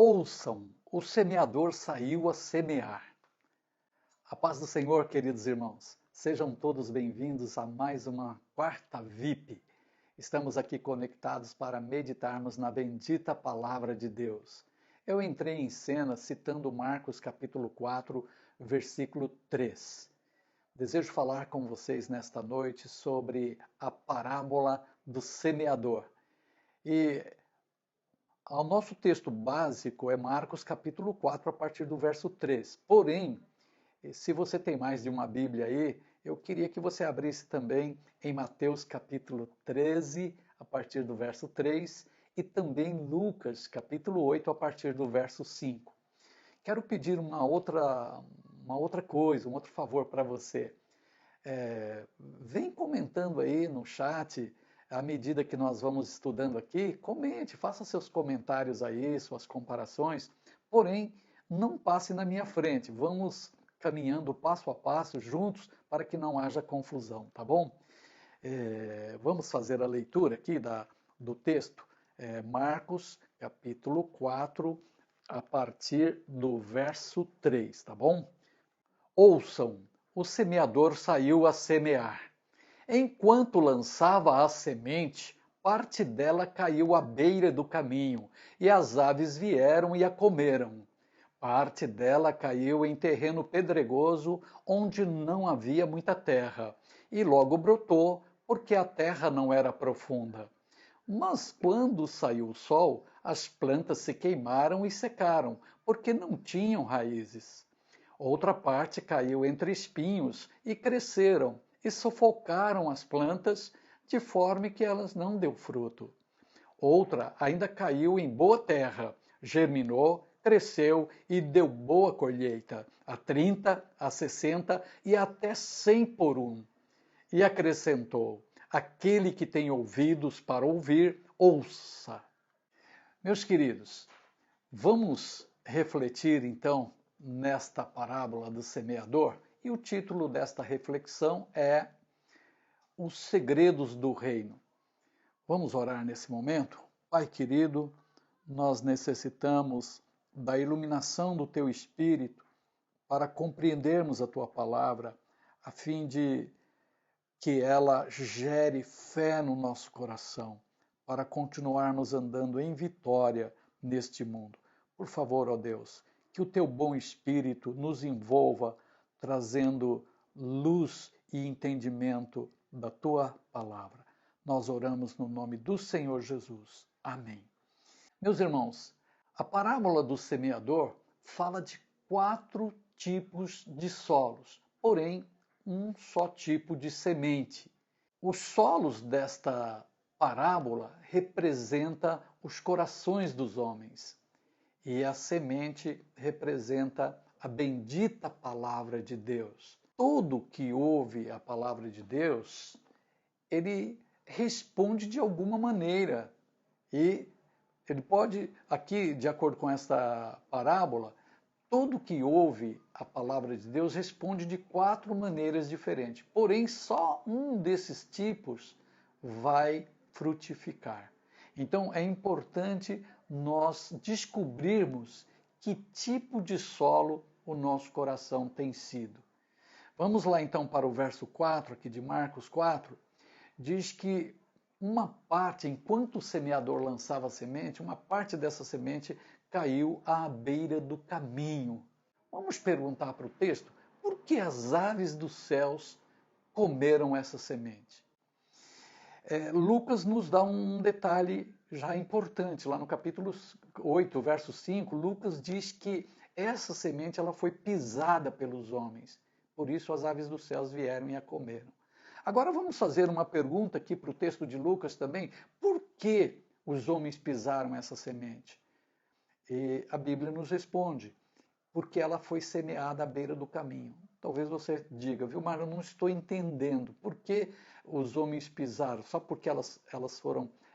Ouçam, o semeador saiu a semear. A paz do Senhor, queridos irmãos. Sejam todos bem-vindos a mais uma quarta VIP. Estamos aqui conectados para meditarmos na bendita palavra de Deus. Eu entrei em cena citando Marcos capítulo 4, versículo 3. Desejo falar com vocês nesta noite sobre a parábola do semeador. O nosso texto básico é Marcos capítulo 4, a partir do verso 3. Porém, se você tem mais de uma Bíblia aí, eu queria que você abrisse também em Mateus capítulo 13, a partir do verso 3, e também Lucas capítulo 8, a partir do verso 5. Quero pedir uma outra coisa, um outro favor para você. Vem comentando aí no chat, à medida que nós vamos estudando aqui, comente, faça seus comentários aí, suas comparações, porém, não passe na minha frente, vamos caminhando passo a passo juntos para que não haja confusão, tá bom? Vamos fazer a leitura aqui do texto, Marcos capítulo 4, a partir do verso 3, tá bom? Ouçam, o semeador saiu a semear. Enquanto lançava a semente, parte dela caiu à beira do caminho, e as aves vieram e a comeram. Parte dela caiu em terreno pedregoso, onde não havia muita terra, e logo brotou, porque a terra não era profunda. Mas quando saiu o sol, as plantas se queimaram e secaram, porque não tinham raízes. Outra parte caiu entre espinhos e cresceram, e sufocaram as plantas, de forma que elas não deu fruto. Outra ainda caiu em boa terra, germinou, cresceu e deu boa colheita, a 30, a 60 e até 100 por um. E acrescentou: aquele que tem ouvidos para ouvir, ouça. Meus queridos, vamos refletir então nesta parábola do semeador, e o título desta reflexão é Os Segredos do Reino. Vamos orar nesse momento? Pai querido, nós necessitamos da iluminação do Teu Espírito para compreendermos a Tua palavra, a fim de que ela gere fé no nosso coração, para continuarmos andando em vitória neste mundo. Por favor, ó Deus, que o Teu bom Espírito nos envolva, trazendo luz e entendimento da Tua palavra. Nós oramos no nome do Senhor Jesus. Amém. Meus irmãos, a parábola do semeador fala de 4 tipos de solos, porém, um só tipo de semente. Os solos desta parábola representam os corações dos homens, e a semente representa a bendita palavra de Deus. Todo que ouve a palavra de Deus, ele responde de alguma maneira. E ele pode, aqui, de acordo com esta parábola, todo que ouve a palavra de Deus responde de 4 maneiras diferentes. Porém, só um desses tipos vai frutificar. Então, é importante nós descobrirmos que tipo de solo o nosso coração tem sido. Vamos lá então para o verso 4 aqui de Marcos 4. Diz que uma parte, enquanto o semeador lançava a semente, uma parte dessa semente caiu à beira do caminho. Vamos perguntar para o texto, por que as aves dos céus comeram essa semente? Lucas nos dá um detalhe já importante. Lá no capítulo 8, verso 5, Lucas diz que essa semente ela foi pisada pelos homens. Por isso as aves dos céus vieram e a comeram. Agora vamos fazer uma pergunta aqui para o texto de Lucas também. Por que os homens pisaram essa semente? E a Bíblia nos responde, porque ela foi semeada à beira do caminho. Talvez você diga, viu, mas eu não estou entendendo. Por que os homens pisaram? Só porque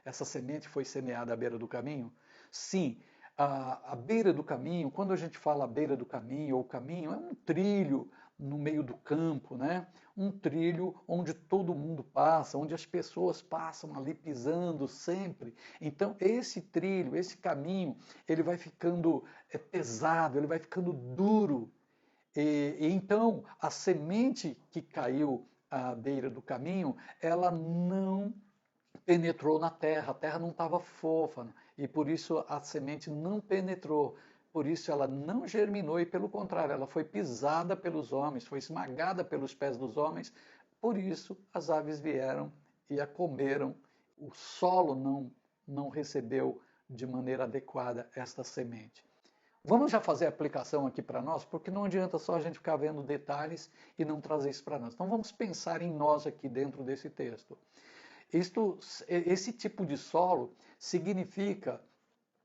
essa semente foi semeada à beira do caminho? Sim, A beira do caminho, quando a gente fala beira do caminho ou caminho, é um trilho no meio do campo, né? Um trilho onde todo mundo passa, onde as pessoas passam ali pisando sempre. Então, esse trilho, esse caminho, ele vai ficando pesado, ele vai ficando duro. E então, a semente que caiu à beira do caminho, ela não penetrou na terra, a terra não estava fofa, e por isso a semente não penetrou, por isso ela não germinou, e pelo contrário, ela foi pisada pelos homens, foi esmagada pelos pés dos homens, por isso as aves vieram e a comeram, o solo não recebeu de maneira adequada esta semente. Vamos já fazer a aplicação aqui para nós, porque não adianta só a gente ficar vendo detalhes e não trazer isso para nós. Então vamos pensar em nós aqui dentro desse texto. Esse tipo de solo significa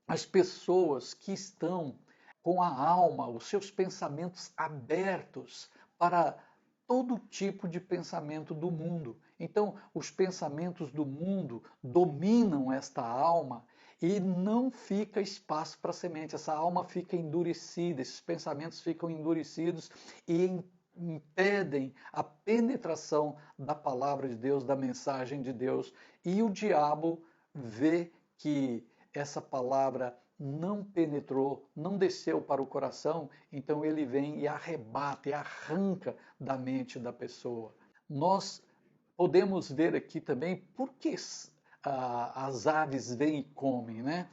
as pessoas que estão com a alma, os seus pensamentos abertos para todo tipo de pensamento do mundo. Então, os pensamentos do mundo dominam esta alma e não fica espaço para a semente. Essa alma fica endurecida, esses pensamentos ficam endurecidos e impedem a penetração da palavra de Deus, da mensagem de Deus, e o diabo vê que essa palavra não penetrou, não desceu para o coração, então ele vem e arrebata, e arranca da mente da pessoa. Nós podemos ver aqui também por que as aves vêm e comem, né?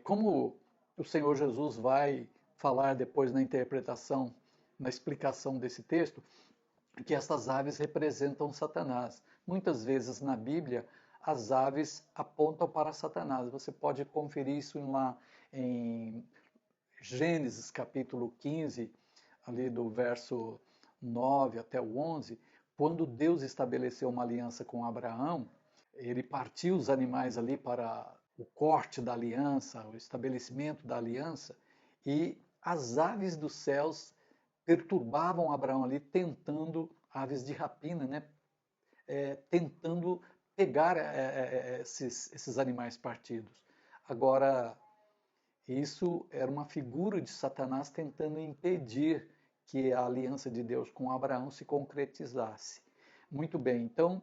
Como o Senhor Jesus vai falar depois na interpretação, na explicação desse texto, que estas aves representam Satanás. Muitas vezes na Bíblia, as aves apontam para Satanás. Você pode conferir isso lá em Gênesis capítulo 15, ali do verso 9 até o 11, quando Deus estabeleceu uma aliança com Abraão, ele partiu os animais ali para o corte da aliança, o estabelecimento da aliança, e as aves dos céus perturbavam Abraão ali, tentando, aves de rapina, né? Tentando pegar esses animais partidos. Agora, isso era uma figura de Satanás tentando impedir que a aliança de Deus com Abraão se concretizasse. Muito bem, então,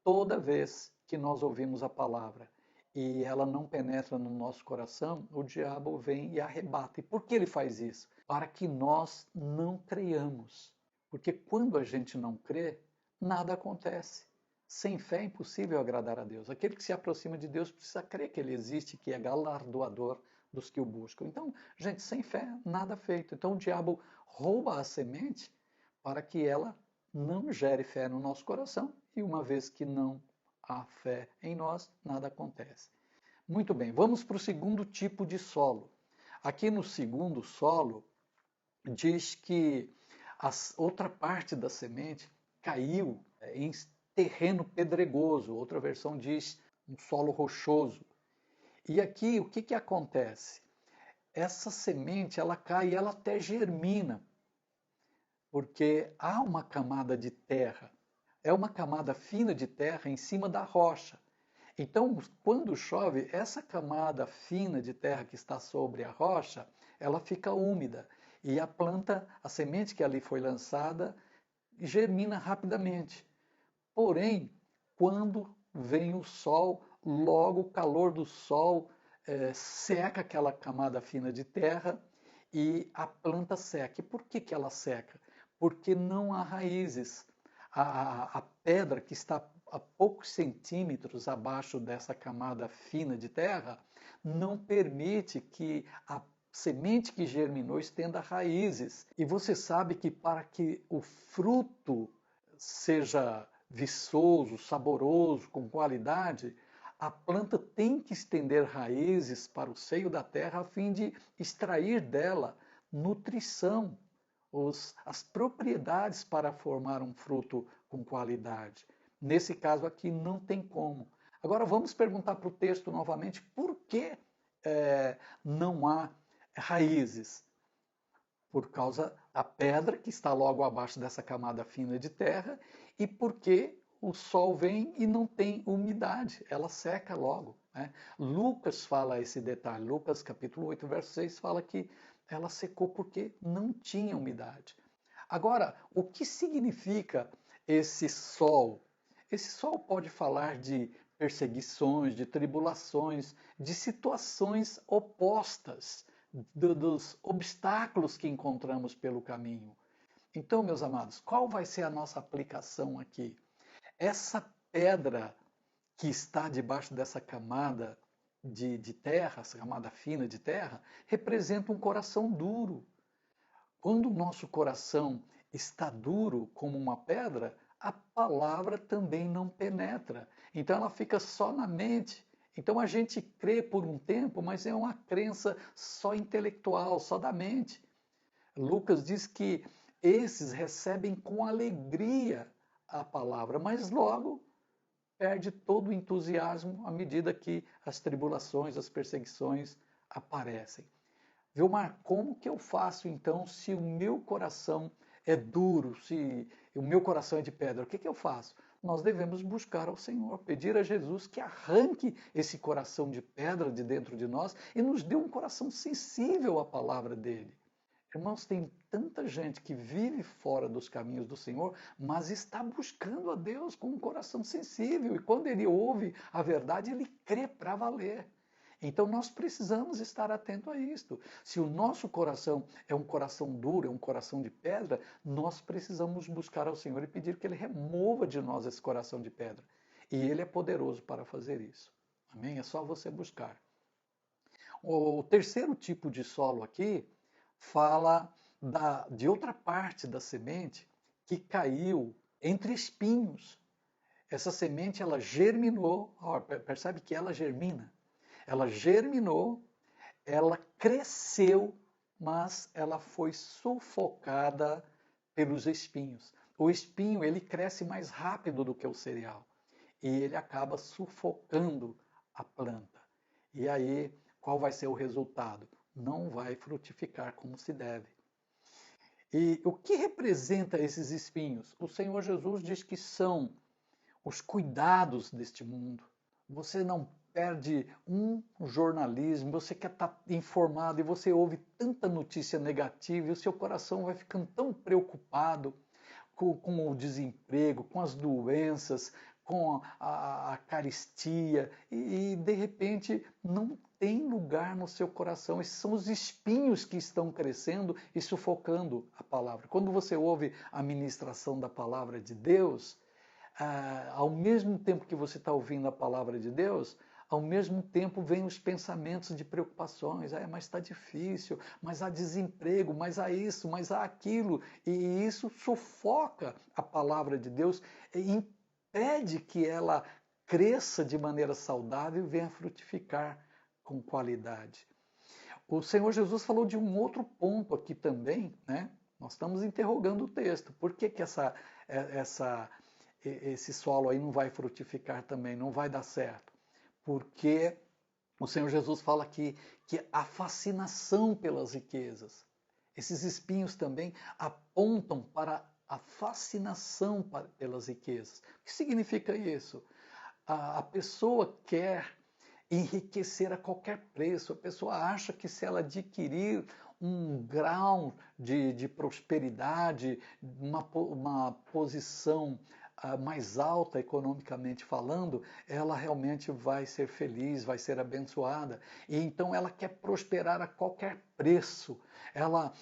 toda vez que nós ouvimos a palavra e ela não penetra no nosso coração, o diabo vem e arrebata. E por que ele faz isso? Para que nós não creiamos. Porque quando a gente não crê, nada acontece. Sem fé é impossível agradar a Deus. Aquele que se aproxima de Deus precisa crer que ele existe, que é galardoador dos que o buscam. Então, gente, sem fé, nada feito. Então, o diabo rouba a semente para que ela não gere fé no nosso coração, e uma vez que não há fé em nós, nada acontece. Muito bem, vamos para o segundo tipo de solo. Aqui no segundo solo, diz que a outra parte da semente caiu em terreno pedregoso, outra versão diz um solo rochoso. E aqui o que acontece? Essa semente ela cai e ela até germina, porque há uma camada de terra, é uma camada fina de terra em cima da rocha. Então, quando chove, essa camada fina de terra que está sobre a rocha, ela fica úmida e a planta, a semente que ali foi lançada, germina rapidamente. Porém, quando vem o sol, logo o calor do sol seca aquela camada fina de terra e a planta seca. E por que ela seca? Porque não há raízes. A pedra que está a poucos centímetros abaixo dessa camada fina de terra não permite que a semente que germinou estenda raízes. E você sabe que para que o fruto seja viçoso, saboroso, com qualidade, a planta tem que estender raízes para o seio da terra a fim de extrair dela nutrição, as propriedades para formar um fruto com qualidade. Nesse caso aqui não tem como. Agora vamos perguntar para o texto novamente por que não há raízes. Por causa da pedra que está logo abaixo dessa camada fina de terra e porque o sol vem e não tem umidade, ela seca logo. né? Lucas fala esse detalhe. Lucas capítulo 8, verso 6 fala que ela secou porque não tinha umidade. Agora, o que significa esse sol? Esse sol pode falar de perseguições, de tribulações, de situações opostas, dos obstáculos que encontramos pelo caminho. Então, meus amados, qual vai ser a nossa aplicação aqui? Essa pedra que está debaixo dessa camada de terra, essa camada fina de terra, representa um coração duro. Quando o nosso coração está duro como uma pedra, a palavra também não penetra. Então ela fica só na mente. Então a gente crê por um tempo, mas é uma crença só intelectual, só da mente. Lucas diz que esses recebem com alegria a palavra, mas logo perde todo o entusiasmo à medida que as tribulações, as perseguições aparecem. Vilmar, como que eu faço então se o meu coração é duro, se o meu coração é de pedra? O que eu faço? Nós devemos buscar ao Senhor, pedir a Jesus que arranque esse coração de pedra de dentro de nós e nos dê um coração sensível à palavra dele. Irmãos, tem tanta gente que vive fora dos caminhos do Senhor, mas está buscando a Deus com um coração sensível. E quando ele ouve a verdade, ele crê para valer. Então nós precisamos estar atento a isto. Se o nosso coração é um coração duro, é um coração de pedra, nós precisamos buscar ao Senhor e pedir que Ele remova de nós esse coração de pedra. E Ele é poderoso para fazer isso. Amém? É só você buscar. O terceiro tipo de solo aqui fala de outra parte da semente que caiu entre espinhos. Essa semente ela germinou, percebe que ela germina. Ela germinou, ela cresceu, mas ela foi sufocada pelos espinhos. O espinho ele cresce mais rápido do que o cereal e ele acaba sufocando a planta. E aí, qual vai ser o resultado? Não vai frutificar como se deve. E o que representa esses espinhos? O Senhor Jesus diz que são os cuidados deste mundo. Você não perde um jornalismo, você quer estar informado e você ouve tanta notícia negativa e o seu coração vai ficando tão preocupado com o desemprego, com as doenças, com a caristia e de repente não tem lugar no seu coração. Esses são os espinhos que estão crescendo e sufocando a palavra. Quando você ouve a ministração da palavra de Deus, ao mesmo tempo que você está ouvindo a palavra de Deus, ao mesmo tempo vem os pensamentos de preocupações, mas está difícil, mas há desemprego, mas há isso, mas há aquilo, e isso sufoca a palavra de Deus e impede que ela cresça de maneira saudável e venha frutificar com qualidade. O Senhor Jesus falou de um outro ponto aqui também, né? Nós estamos interrogando o texto. Por que esse solo aí não vai frutificar também, não vai dar certo? Porque o Senhor Jesus fala aqui que a fascinação pelas riquezas, esses espinhos também apontam para a fascinação pelas riquezas. O que significa isso? A pessoa quer enriquecer a qualquer preço, a pessoa acha que se ela adquirir um grau de prosperidade, uma posição mais alta economicamente falando, ela realmente vai ser feliz, vai ser abençoada. E então ela quer prosperar a qualquer preço. Ela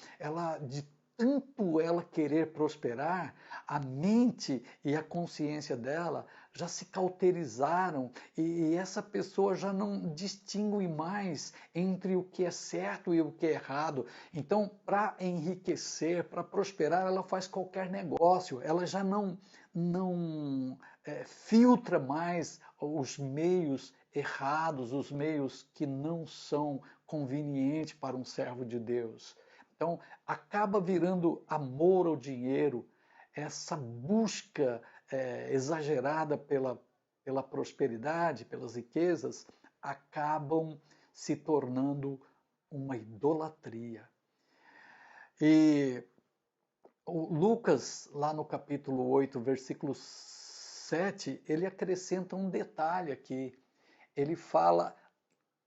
de tanto ela querer prosperar, a mente e a consciência dela já se cauterizaram e essa pessoa já não distingue mais entre o que é certo e o que é errado. Então, para enriquecer, para prosperar, ela faz qualquer negócio, ela já não filtra mais os meios errados, os meios que não são convenientes para um servo de Deus. Então, acaba virando amor ao dinheiro, essa busca exagerada pela prosperidade, pelas riquezas, acabam se tornando uma idolatria. E o Lucas, lá no capítulo 8, versículo 7, ele acrescenta um detalhe aqui. ele fala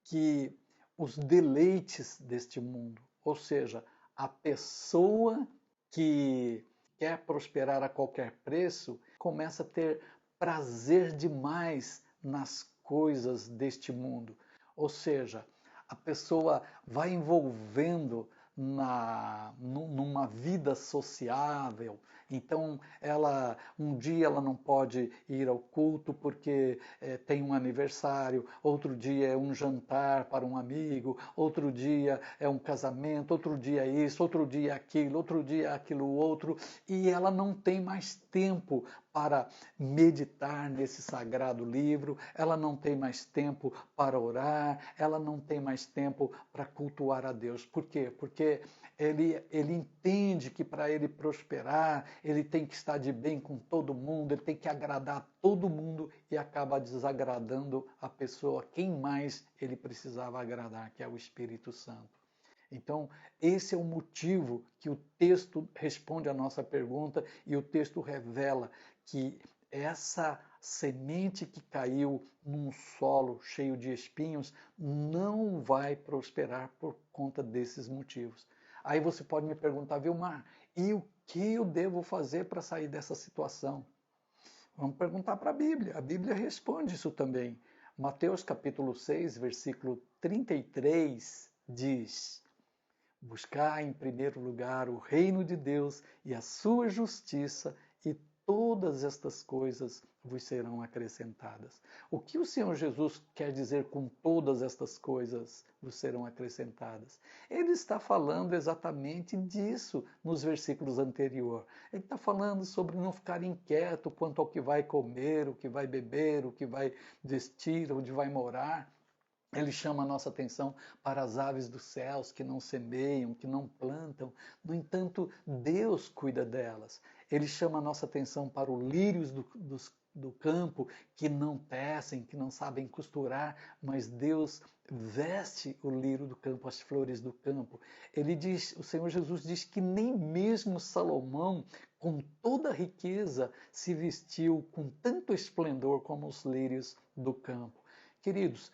que os deleites deste mundo, ou seja, a pessoa que quer prosperar a qualquer preço, começa a ter prazer demais nas coisas deste mundo. Ou seja, a pessoa vai envolvendo numa vida sociável. Então, um dia ela não pode ir ao culto porque tem um aniversário, outro dia é um jantar para um amigo, outro dia é um casamento, outro dia é isso, outro dia é aquilo, outro dia é aquilo outro, e ela não tem mais tempo para meditar nesse sagrado livro, ela não tem mais tempo para orar, ela não tem mais tempo para cultuar a Deus. Por quê? Porque ele entende que para ele prosperar, ele tem que estar de bem com todo mundo, ele tem que agradar todo mundo e acaba desagradando a pessoa, quem mais ele precisava agradar, que é o Espírito Santo. Então, esse é o motivo que o texto responde à nossa pergunta e o texto revela que essa semente que caiu num solo cheio de espinhos não vai prosperar por conta desses motivos. Aí você pode me perguntar, Vilmar, e o que eu devo fazer para sair dessa situação? Vamos perguntar para a Bíblia. A Bíblia responde isso também. Mateus capítulo 6, versículo 33 diz: buscar em primeiro lugar o reino de Deus e a sua justiça, e todas estas coisas vos serão acrescentadas. O que o Senhor Jesus quer dizer com todas estas coisas vos serão acrescentadas? Ele está falando exatamente disso nos versículos anteriores. Ele está falando sobre não ficar inquieto quanto ao que vai comer, o que vai beber, o que vai vestir, onde vai morar. Ele chama a nossa atenção para as aves dos céus que não semeiam, que não plantam. No entanto, Deus cuida delas. Ele chama a nossa atenção para os lírios do campo que não tecem, que não sabem costurar, mas Deus veste o lírio do campo, as flores do campo. O Senhor Jesus diz que nem mesmo Salomão, com toda a riqueza, se vestiu com tanto esplendor como os lírios do campo. Queridos,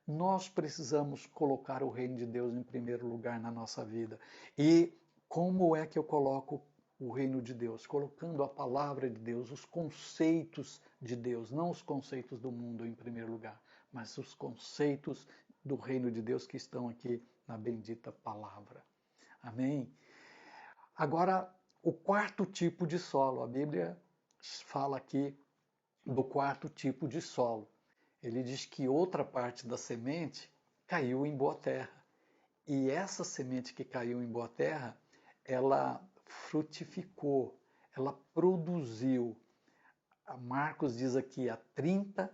nós precisamos colocar o reino de Deus em primeiro lugar na nossa vida. E como é que eu coloco o reino de Deus? Colocando a palavra de Deus, os conceitos de Deus, não os conceitos do mundo em primeiro lugar, mas os conceitos do reino de Deus que estão aqui na bendita palavra. Amém? Agora, o quarto tipo de solo. A Bíblia fala aqui do quarto tipo de solo. Ele diz que outra parte da semente caiu em boa terra. E essa semente que caiu em boa terra, ela frutificou, ela produziu. Marcos diz aqui a 30,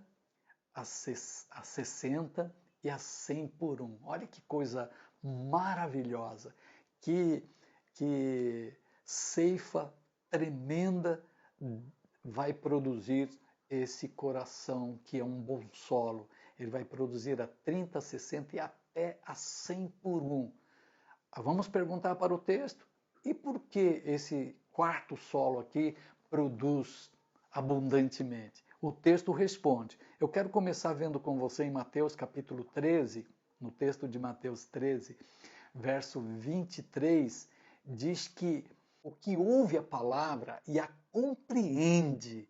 a 60 e a 100 por um. Olha que coisa maravilhosa, que ceifa tremenda vai produzir esse coração que é um bom solo. Ele vai produzir a 30, 60 e até a 100 por um. Vamos perguntar para o texto, e por que esse quarto solo aqui produz abundantemente? O texto responde. Eu quero começar vendo com você em Mateus capítulo 13, no texto de Mateus 13, verso 23, diz que o que ouve a palavra e a compreende.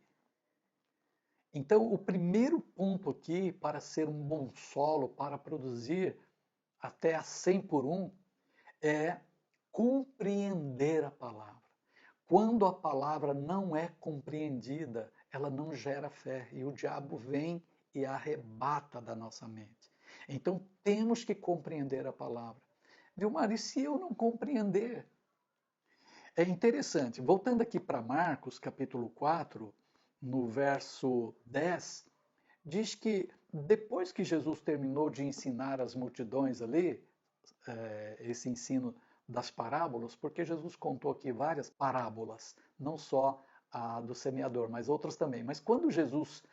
Então, o primeiro ponto aqui para ser um bom solo, para produzir até a 100 por um, é compreender a palavra. Quando a palavra não é compreendida, ela não gera fé e o diabo vem e arrebata da nossa mente. Então, temos que compreender a palavra. Vilmar, e se eu não compreender? É interessante, voltando aqui para Marcos, capítulo 4, no verso 10, diz que depois que Jesus terminou de ensinar as multidões ali, esse ensino das parábolas, porque Jesus contou aqui várias parábolas, não só a do semeador, mas outras também. Mas quando Jesus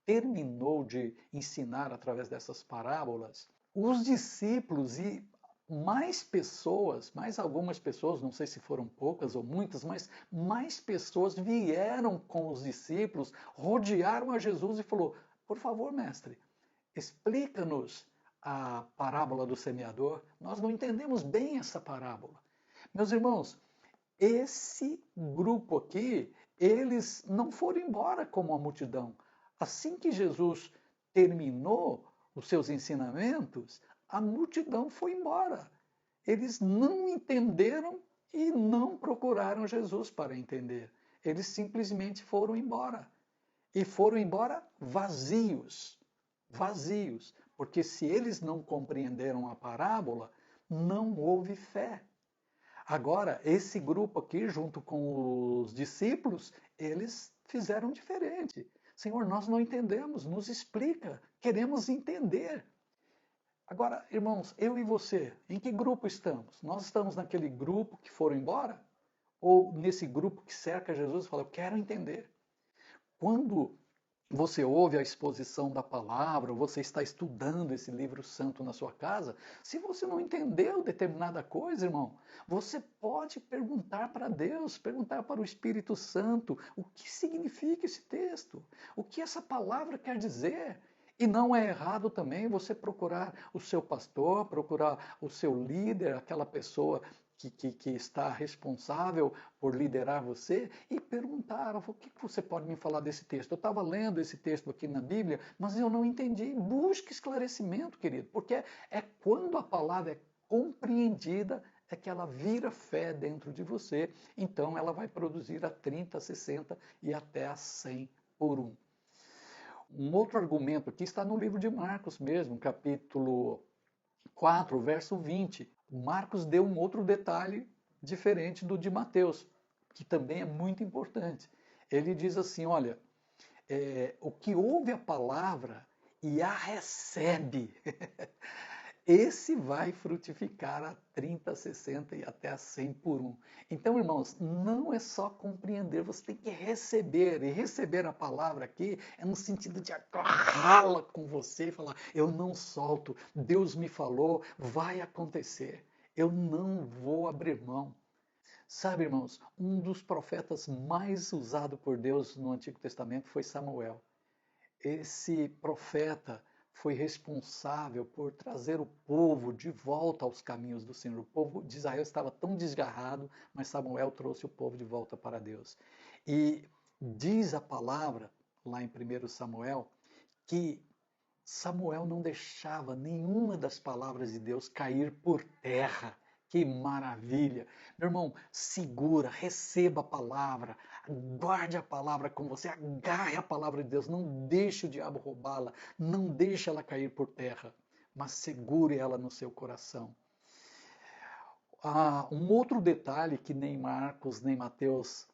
terminou de ensinar através dessas parábolas, os discípulos e mais pessoas, mais algumas pessoas, não sei se foram poucas ou muitas, mas mais pessoas vieram com os discípulos, rodearam a Jesus e falou: por favor, mestre, explica-nos a parábola do semeador. Nós não entendemos bem essa parábola. Meus irmãos, esse grupo aqui, eles não foram embora como a multidão. Assim que Jesus terminou os seus ensinamentos, a multidão foi embora. Eles não entenderam e não procuraram Jesus para entender. Eles simplesmente foram embora. E foram embora vazios. Vazios. Porque se eles não compreenderam a parábola, não houve fé. Agora, esse grupo aqui, junto com os discípulos, eles fizeram diferente. Senhor, nós não entendemos, nos explica, queremos entender. Agora, irmãos, eu e você, em que grupo estamos? Nós estamos naquele grupo que foram embora? Ou nesse grupo que cerca Jesus e fala, eu quero entender? Quando você ouve a exposição da palavra, ou você está estudando esse livro santo na sua casa, se você não entendeu determinada coisa, irmão, você pode perguntar para Deus, perguntar para o Espírito Santo, o que significa esse texto? O que essa palavra quer dizer? E não é errado também você procurar o seu pastor, procurar o seu líder, aquela pessoa que está responsável por liderar você e perguntar, o que você pode me falar desse texto? Eu estava lendo esse texto aqui na Bíblia, mas eu não entendi. Busque esclarecimento, querido, porque é quando a palavra é compreendida é que ela vira fé dentro de você. Então ela vai produzir a 30, 60 e até a 100 por um. Um outro argumento aqui está no livro de Marcos mesmo, capítulo 4, verso 20. Marcos deu um outro detalhe diferente do de Mateus, que também é muito importante. Ele diz assim, olha, o que ouve a palavra e a recebe, esse vai frutificar a 30, 60 e até a 100 por um. Então, irmãos, não é só compreender, você tem que receber. E receber a palavra aqui é no sentido de agarrá-la com você e falar, eu não solto, Deus me falou, vai acontecer. Eu não vou abrir mão. Sabe, irmãos, um dos profetas mais usados por Deus no Antigo Testamento foi Samuel. Esse profeta foi responsável por trazer o povo de volta aos caminhos do Senhor. O povo de Israel estava tão desgarrado, mas Samuel trouxe o povo de volta para Deus. E diz a palavra, lá em 1 Samuel, que Samuel não deixava nenhuma das palavras de Deus cair por terra. Que maravilha! Meu irmão, segura, receba a palavra, guarde a palavra com você, agarre a palavra de Deus, não deixe o diabo roubá-la, não deixe ela cair por terra, mas segure ela no seu coração. Um outro detalhe que nem Marcos nem Mateus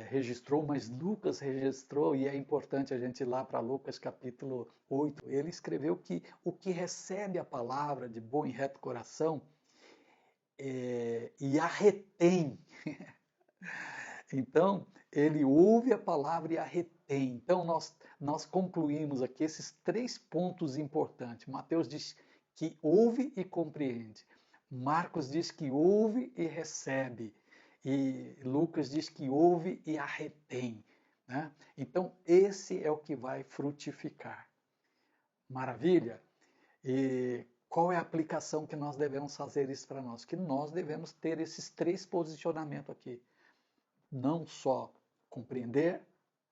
registrou, mas Lucas registrou, e é importante a gente ir lá para Lucas capítulo 8, ele escreveu que o que recebe a palavra de bom e reto coração e a retém. Então, ele ouve a palavra e a retém. Então, nós concluímos aqui esses 3 pontos importantes. Mateus diz que ouve e compreende. Marcos diz que ouve e recebe. E Lucas diz que ouve e a retém. Né? Então, esse é o que vai frutificar. Maravilha? E qual é a aplicação que nós devemos fazer isso para nós? Que nós devemos ter esses 3 posicionamentos aqui. Não só compreender,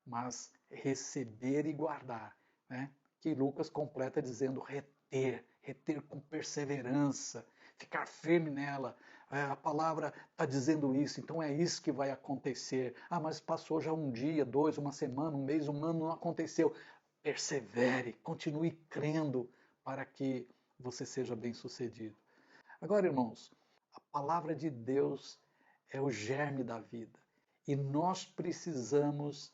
mas receber e guardar. Né? Que Lucas completa dizendo reter, reter com perseverança, ficar firme nela. A palavra está dizendo isso, então é isso que vai acontecer. Ah, mas passou já um dia, 2, uma semana, um mês, um ano, não aconteceu. Persevere, continue crendo para que você seja bem-sucedido. Agora, irmãos, a palavra de Deus é o germe da vida. E nós precisamos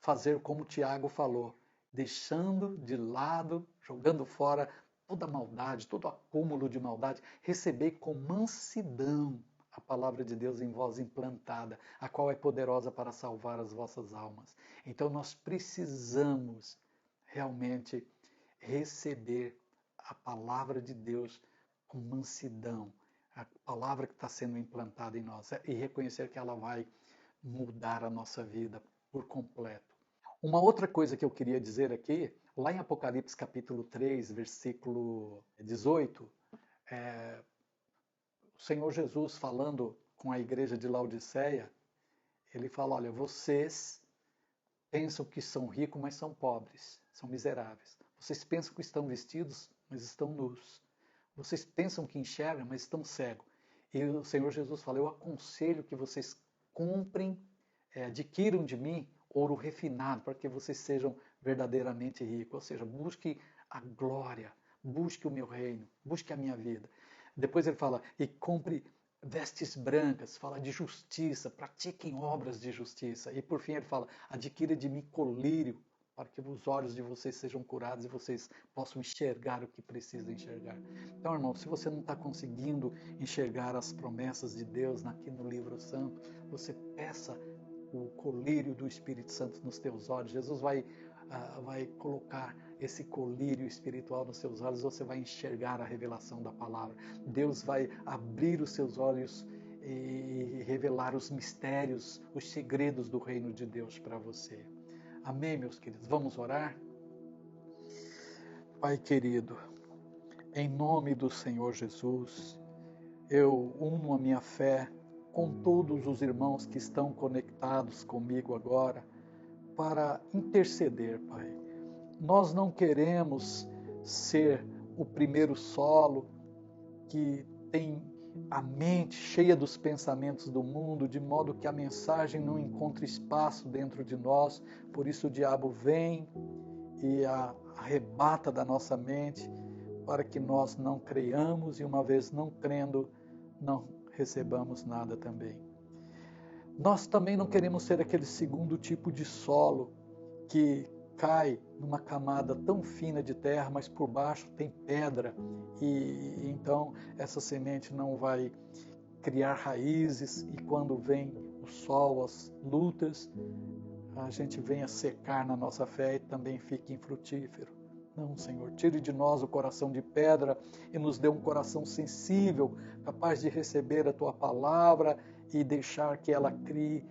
fazer como Tiago falou, deixando de lado, jogando fora toda maldade, todo acúmulo de maldade, receber com mansidão a palavra de Deus em vós implantada, a qual é poderosa para salvar as vossas almas. Então nós precisamos realmente receber a palavra de Deus com mansidão, a palavra que está sendo implantada em nós, e reconhecer que ela vai mudar a nossa vida por completo. Uma outra coisa que eu queria dizer aqui, Lá em Apocalipse capítulo 3, versículo 18, o Senhor Jesus falando com a igreja de Laodiceia, ele fala, olha, vocês pensam que são ricos, mas são pobres, são miseráveis. Vocês pensam que estão vestidos, mas estão nus. Vocês pensam que enxergam, mas estão cegos. E o Senhor Jesus fala, eu aconselho que vocês comprem, adquiram de mim ouro refinado, para que vocês sejam verdadeiramente ricos. Ou seja, busque a glória, busque o meu reino, busque a minha vida. Depois ele fala, e compre vestes brancas, fala de justiça, pratiquem obras de justiça. E por fim ele fala, adquira de mim colírio, para que os olhos de vocês sejam curados e vocês possam enxergar o que precisam enxergar. Então, irmão, se você não está conseguindo enxergar as promessas de Deus aqui no livro santo, você peça o colírio do Espírito Santo nos teus olhos. Jesus vai colocar esse colírio espiritual nos seus olhos, você vai enxergar a revelação da palavra. Deus vai abrir os seus olhos e revelar os mistérios, os segredos do reino de Deus para você. Amém, meus queridos? Vamos orar? Pai querido, em nome do Senhor Jesus, eu uno a minha fé com todos os irmãos que estão conectados comigo agora para interceder, Pai. Nós não queremos ser o primeiro solo que tem a mente cheia dos pensamentos do mundo, de modo que a mensagem não encontre espaço dentro de nós. Por isso o diabo vem e a arrebata da nossa mente, para que nós não creiamos e, uma vez não crendo, não recebamos nada também. Nós também não queremos ser aquele segundo tipo de solo que cai numa camada tão fina de terra, mas por baixo tem pedra, e então essa semente não vai criar raízes, e quando vem o sol, as lutas, a gente vem a secar na nossa fé e também fica infrutífero. Não, Senhor, tire de nós o coração de pedra e nos dê um coração sensível, capaz de receber a Tua palavra e deixar que ela crie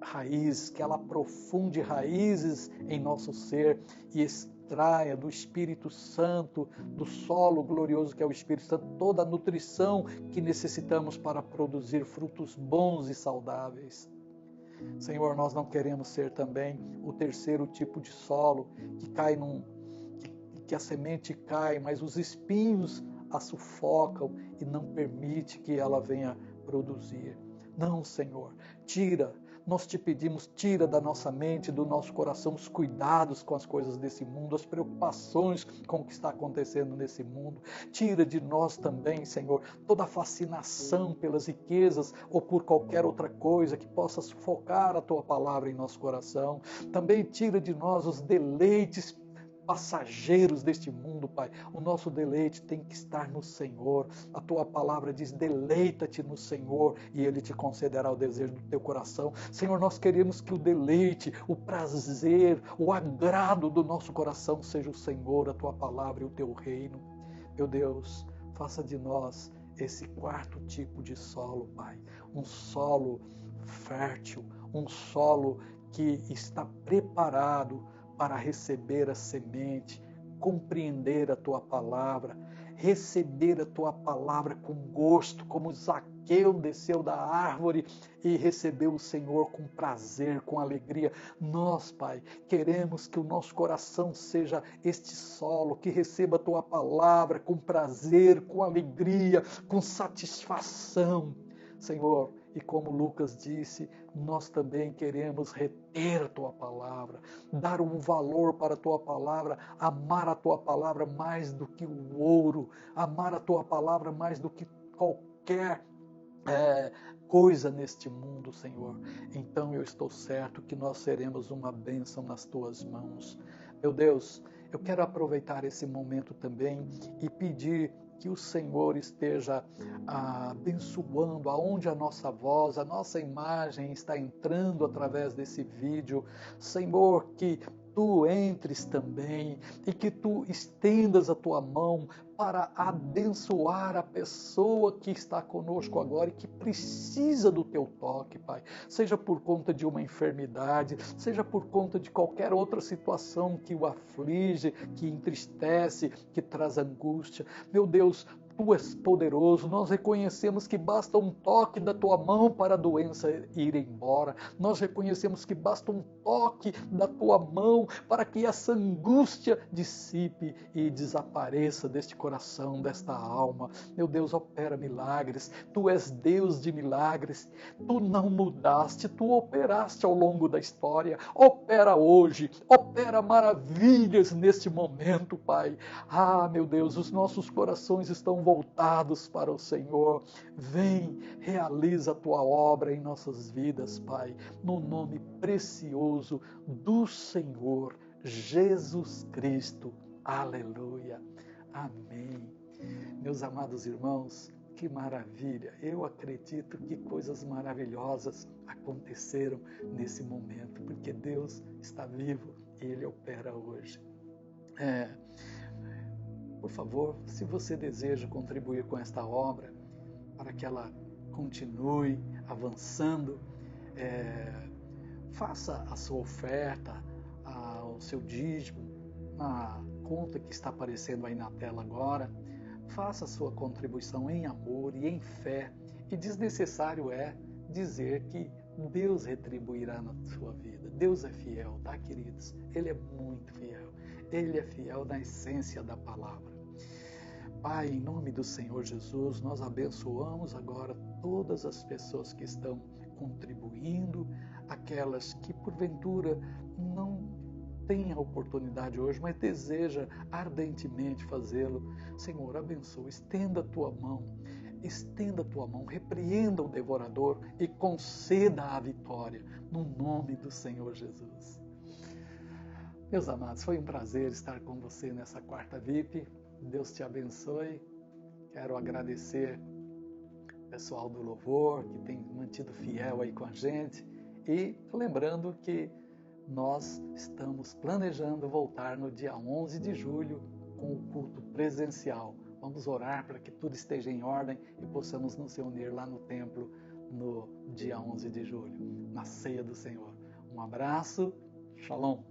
raízes, que ela aprofunde raízes em nosso ser e extraia do Espírito Santo, do solo glorioso que é o Espírito Santo, toda a nutrição que necessitamos para produzir frutos bons e saudáveis. Senhor, nós não queremos ser também o terceiro tipo de solo que cai que a semente cai, mas os espinhos a sufocam e não permite que ela venha produzir. Não, Senhor, nós te pedimos, tira da nossa mente, do nosso coração os cuidados com as coisas desse mundo, as preocupações com o que está acontecendo nesse mundo. Tira de nós também, Senhor, toda a fascinação pelas riquezas ou por qualquer outra coisa que possa sufocar a Tua palavra em nosso coração. Também tira de nós os deleites passageiros deste mundo, Pai. O nosso deleite tem que estar no Senhor. A Tua palavra diz, deleita-te no Senhor e Ele te concederá o desejo do teu coração. Senhor, nós queremos que o deleite, o prazer, o agrado do nosso coração seja o Senhor, a Tua palavra e o Teu reino. Meu Deus, faça de nós esse quarto tipo de solo, Pai. Um solo fértil, um solo que está preparado para receber a semente, compreender a Tua palavra, receber a Tua palavra com gosto, como Zaqueu desceu da árvore e recebeu o Senhor com prazer, com alegria. Nós, Pai, queremos que o nosso coração seja este solo, que receba a Tua palavra com prazer, com alegria, com satisfação. Senhor, e como Lucas disse, nós também queremos reter a Tua palavra, dar um valor para a Tua palavra, amar a Tua palavra mais do que o ouro, amar a Tua palavra mais do que qualquer coisa neste mundo, Senhor. Então eu estou certo que nós seremos uma bênção nas Tuas mãos. Meu Deus, eu quero aproveitar esse momento também e pedir que o Senhor esteja abençoando aonde a nossa voz, a nossa imagem está entrando através desse vídeo. Senhor, que tu entres também e que tu estendas a tua mão para abençoar a pessoa que está conosco agora e que precisa do teu toque, Pai. Seja por conta de uma enfermidade, seja por conta de qualquer outra situação que o aflige, que entristece, que traz angústia. Meu Deus, tu és poderoso, nós reconhecemos que basta um toque da tua mão para a doença ir embora. Nós reconhecemos que basta um toque da tua mão para que essa angústia dissipe e desapareça deste coração, desta alma. Meu Deus, opera milagres. Tu és Deus de milagres. Tu não mudaste, tu operaste ao longo da história. Opera hoje, opera maravilhas neste momento, Pai. Ah, meu Deus, os nossos corações estão voltados para o Senhor. Vem, realiza a tua obra em nossas vidas, Pai, no nome precioso do Senhor Jesus Cristo. Aleluia. Amém. Meus amados irmãos, que maravilha. Eu acredito que coisas maravilhosas aconteceram nesse momento, porque Deus está vivo e Ele opera hoje. Por favor, se você deseja contribuir com esta obra, para que ela continue avançando, faça a sua oferta, o seu dízimo, na conta que está aparecendo aí na tela agora. Faça a sua contribuição em amor e em fé. E desnecessário é dizer que Deus retribuirá na sua vida. Deus é fiel, tá, queridos? Ele é muito fiel. Ele é fiel na essência da palavra. Pai, em nome do Senhor Jesus, nós abençoamos agora todas as pessoas que estão contribuindo, aquelas que porventura não têm a oportunidade hoje, mas deseja ardentemente fazê-lo. Senhor, abençoa, estenda a tua mão, repreenda o devorador e conceda a vitória, no nome do Senhor Jesus. Meus amados, foi um prazer estar com você nessa quarta VIP. Deus te abençoe. Quero agradecer o pessoal do louvor que tem mantido fiel aí com a gente. E lembrando que nós estamos planejando voltar no dia 11 de julho com o culto presencial. Vamos orar para que tudo esteja em ordem e possamos nos reunir lá no templo no dia 11 de julho, na ceia do Senhor. Um abraço. Shalom.